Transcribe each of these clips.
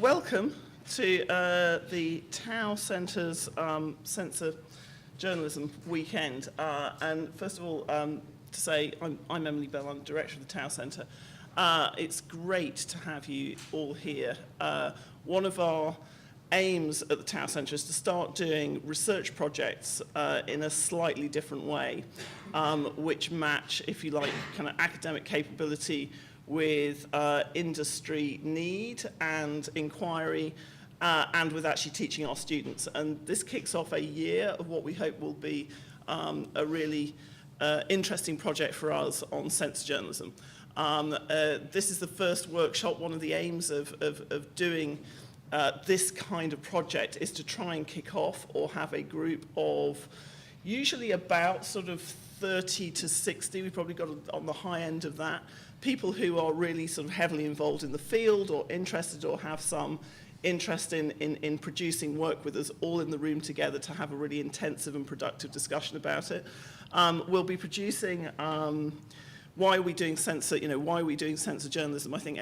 Welcome to the Tow Centre's Censor Journalism Weekend. And first of all, to say I'm Emily Bell, I'm the Director of the Tow Centre. It's great to have you all here. One of our aims at the Tow Centre is to start doing research projects in a slightly different way, which match, if you like, kind of academic capability with industry need and inquiry, and with actually teaching our students. And this kicks off a year of what we hope will be a really interesting project for us on censor journalism. This is the first workshop. One of the aims of doing this kind of project is to try and kick off or have a group of usually about sort of 30 to 60, we probably got on the high end of that, people who are really sort of heavily involved in the field or interested or have some interest in producing work with us all in the room together to have a really intensive and productive discussion about it. We'll be producing why are we doing censor, why are we doing censor journalism? I think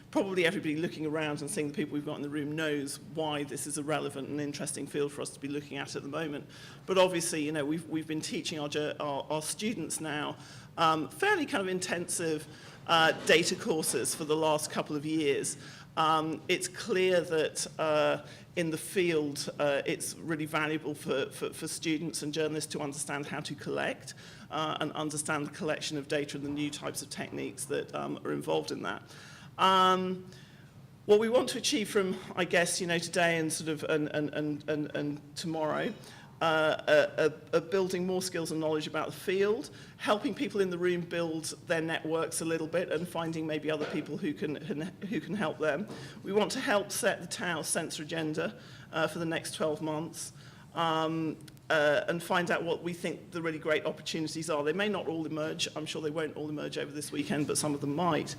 probably everybody looking around and seeing the people we've got in the room knows why this is a relevant and interesting field for us to be looking at the moment. But obviously, we've been teaching our students now fairly kind of intensive data courses for the last couple of years. It's clear that in the field, it's really valuable for students and journalists to understand how to collect and understand the collection of data and the new types of techniques that are involved in that. What we want to achieve from, I guess, today and sort of and tomorrow, building more skills and knowledge about the field, helping people in the room build their networks a little bit and finding maybe other people who can help them. We want to help set the Tow censor agenda for the next 12 months and find out what we think the really great opportunities are. They may not all emerge. I'm sure they won't all emerge over this weekend, but some of them might.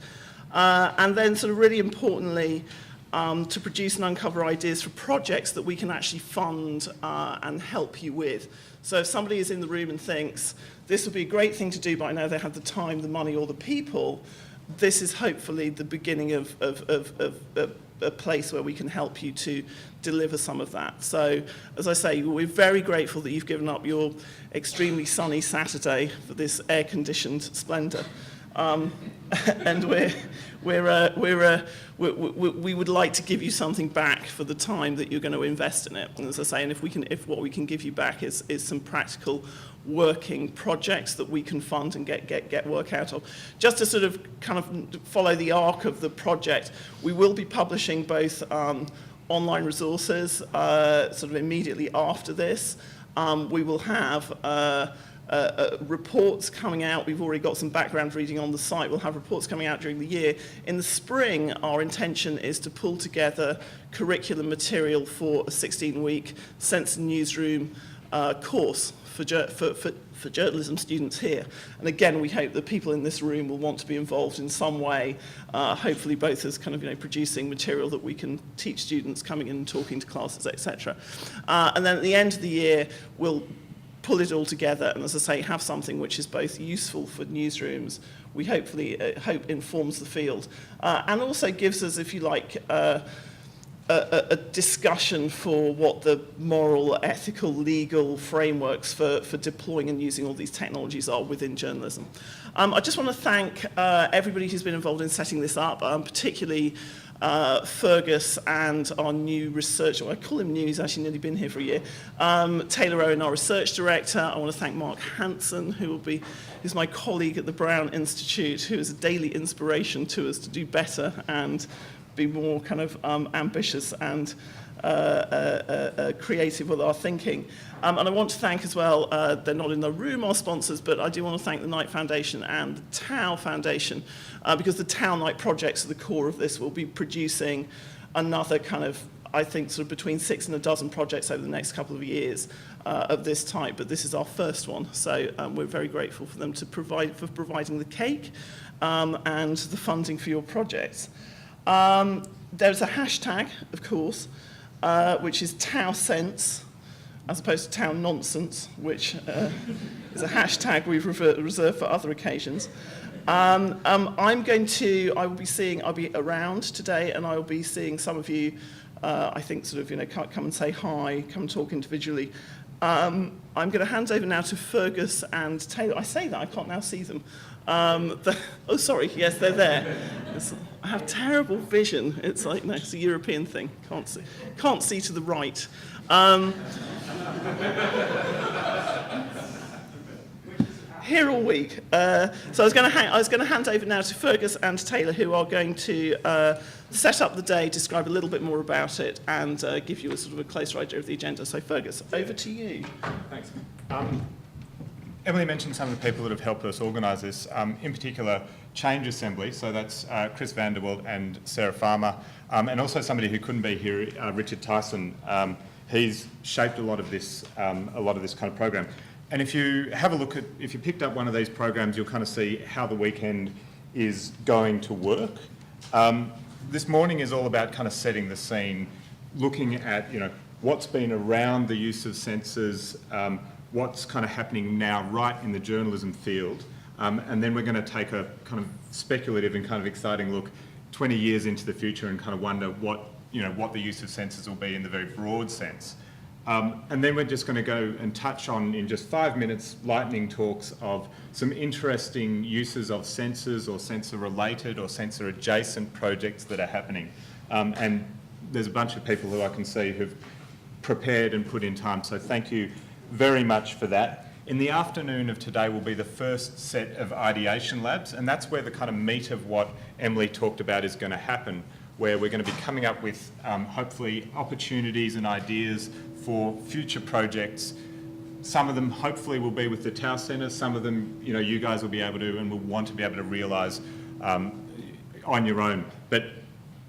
And then sort of really importantly, to produce and uncover ideas for projects that we can actually fund and help you with. So if somebody is in the room and thinks, this would be a great thing to do, but I know they have the time, the money, or the people, this is hopefully the beginning of a place where we can help you to deliver some of that. So, as I say, we're very grateful that you've given up your extremely sunny Saturday for this air-conditioned splendor. And we would like to give you something back for the time that you're going to invest in it. And as I say, and if what we can give you back is some practical working projects that we can fund and get work out of. Just to sort of kind of follow the arc of the project, we will be publishing both online resources sort of immediately after this. We will have reports coming out. We've already got some background reading on the site. We'll have reports coming out during the year. In the spring, our intention is to pull together curriculum material for a 16-week Censor Newsroom course for journalism students here. And again, we hope that people in this room will want to be involved in some way, hopefully both as kind of producing material that we can teach students coming in and talking to classes, etc. And then at the end of the year, we'll pull it all together and, as I say, have something which is both useful for newsrooms, we hopefully hope informs the field, and also gives us, if you like, a discussion for what the moral, ethical, legal frameworks for deploying and using all these technologies are within journalism. I just want to thank everybody who's been involved in setting this up, particularly Fergus and our new researcher, I call him new, he's actually nearly been here for a year, Taylor Owen, our research director. I want to thank Mark Hanson, who's my colleague at the Brown Institute, who is a daily inspiration to us to do better and be more kind of ambitious and creative with our thinking. And I want to thank as well, they're not in the room, our sponsors, but I do want to thank the Knight Foundation and the Tow Foundation, because the Tow Knight projects at the core of this will be producing another kind of, I think, sort of between 6 and a dozen projects over the next couple of years of this type, but this is our first one. So we're very grateful for them for providing the cake and the funding for your projects. There's a hashtag, of course, which is TowSense, as opposed to town nonsense, which is a hashtag we've reserved for other occasions. I'll be around today, and I will be seeing some of you, I think, sort of, come and say hi, come and talk individually. I'm going to hand over now to Fergus and Taylor. I say that, I can't now see them. Oh, sorry, yes, they're there. I have terrible vision. It's like, no, it's a European thing. Can't see to the right. Here all week. So I was going to hand over now to Fergus and Taylor, who are going to set up the day, describe a little bit more about it, and give you a sort of a closer idea of the agenda. So Fergus, over to you. Thanks. Emily mentioned some of the people that have helped us organise this, in particular Change Assembly, so that's Chris Vanderwald and Sarah Farmer, and also somebody who couldn't be here, Richard Tyson. He's shaped a lot of this kind of program. And if you have a look at, if you picked up one of these programs, you'll kind of see how the weekend is going to work. This morning is all about kind of setting the scene, looking at, what's been around the use of sensors, what's kind of happening now right in the journalism field, and then we're going to take a kind of speculative and kind of exciting look 20 years into the future and kind of wonder what the use of sensors will be in the very broad sense. And then we're just going to go and touch on, in just 5 minutes, lightning talks of some interesting uses of sensors or sensor-related or sensor-adjacent projects that are happening. And there's a bunch of people who I can see who've prepared and put in time, so thank you very much for that. In the afternoon of today will be the first set of ideation labs, and that's where the kind of meat of what Emily talked about is going to happen, where we're going to be coming up with hopefully opportunities and ideas for future projects. Some of them hopefully will be with the Tau Centre, some of them you guys will be able to and will want to be able to realise on your own. But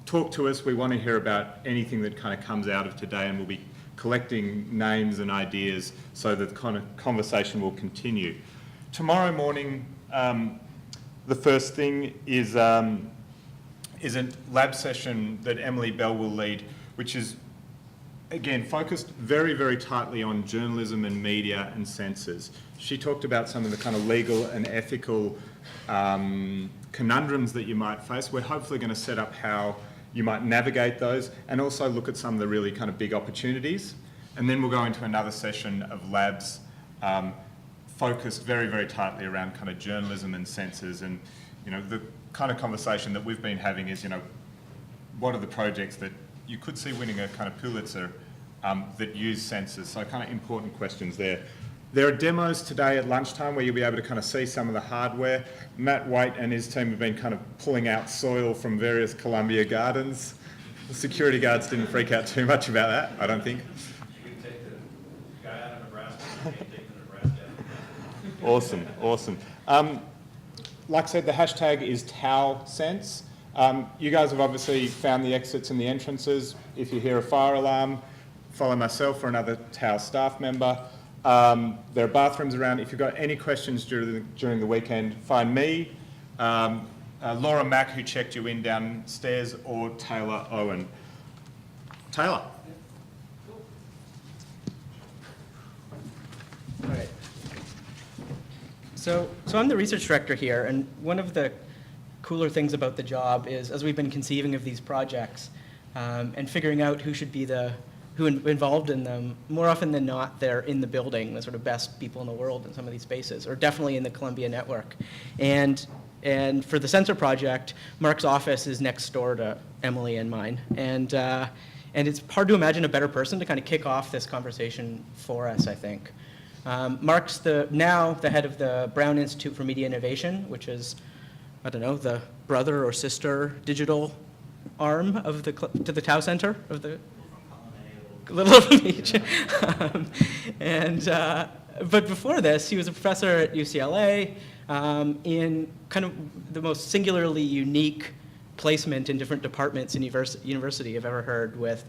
talk to us, we want to hear about anything that kind of comes out of today, and we'll be collecting names and ideas so that the kind of conversation will continue. Tomorrow morning, the first thing is a lab session that Emily Bell will lead, which is, again, focused very, very tightly on journalism and media and sensors. She talked about some of the kind of legal and ethical conundrums that you might face. We're hopefully going to set up how you might navigate those and also look at some of the really kind of big opportunities. And then we'll go into another session of labs focused very, very tightly around kind of journalism and sensors. And, the kind of conversation that we've been having is, what are the projects that you could see winning a kind of Pulitzer that use sensors? So kind of important questions there. There are demos today at lunchtime where you'll be able to kind of see some of the hardware. Matt Waite and his team have been kind of pulling out soil from various Columbia gardens. The security guards didn't freak out too much about that, I don't think. You can take the guy out of Nebraska, you can't take the Nebraska. Awesome, awesome. Like I said, the hashtag is TauSense. You guys have obviously found the exits and the entrances. If you hear a fire alarm, follow myself or another Tau staff member. There are bathrooms around. If you've got any questions during the weekend, find me, Laura Mack, who checked you in downstairs, or Taylor Owen. Taylor. All right. So I'm the research director here, and one of the cooler things about the job is, as we've been conceiving of these projects and figuring out who should be involved in them, more often than not, they're in the building, the sort of best people in the world in some of these spaces, or definitely in the Columbia network. And for the sensor project, Mark's office is next door to Emily and mine. And it's hard to imagine a better person to kind of kick off this conversation for us, I think. Mark's now the head of the Brown Institute for Media Innovation, which is, I don't know, the brother or sister digital arm of to the Tau Center of the little of them each. But before this, he was a professor at UCLA in kind of the most singularly unique placement in different departments in university I've ever heard, with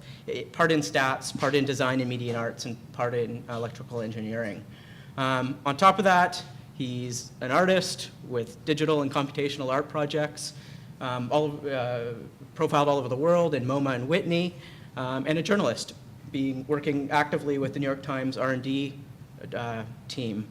part in stats, part in design and media and arts, and part in electrical engineering. On top of that, he's an artist with digital and computational art projects, profiled all over the world in MoMA and Whitney, and a journalist, working actively with the New York Times R&D team.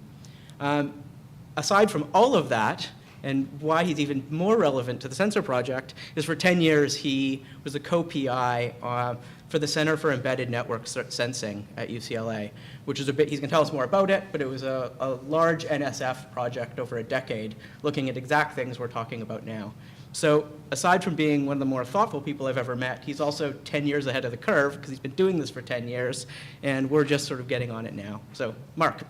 Aside from all of that, and why he's even more relevant to the Sensor Project, is for 10 years he was a co-PI for the Center for Embedded Network Sensing at UCLA, which is he's going to tell us more about it, but it was a large NSF project over a decade looking at exact things we're talking about now. So aside from being one of the more thoughtful people I've ever met, he's also 10 years ahead of the curve because he's been doing this for 10 years, and we're just sort of getting on it now. So, Mark.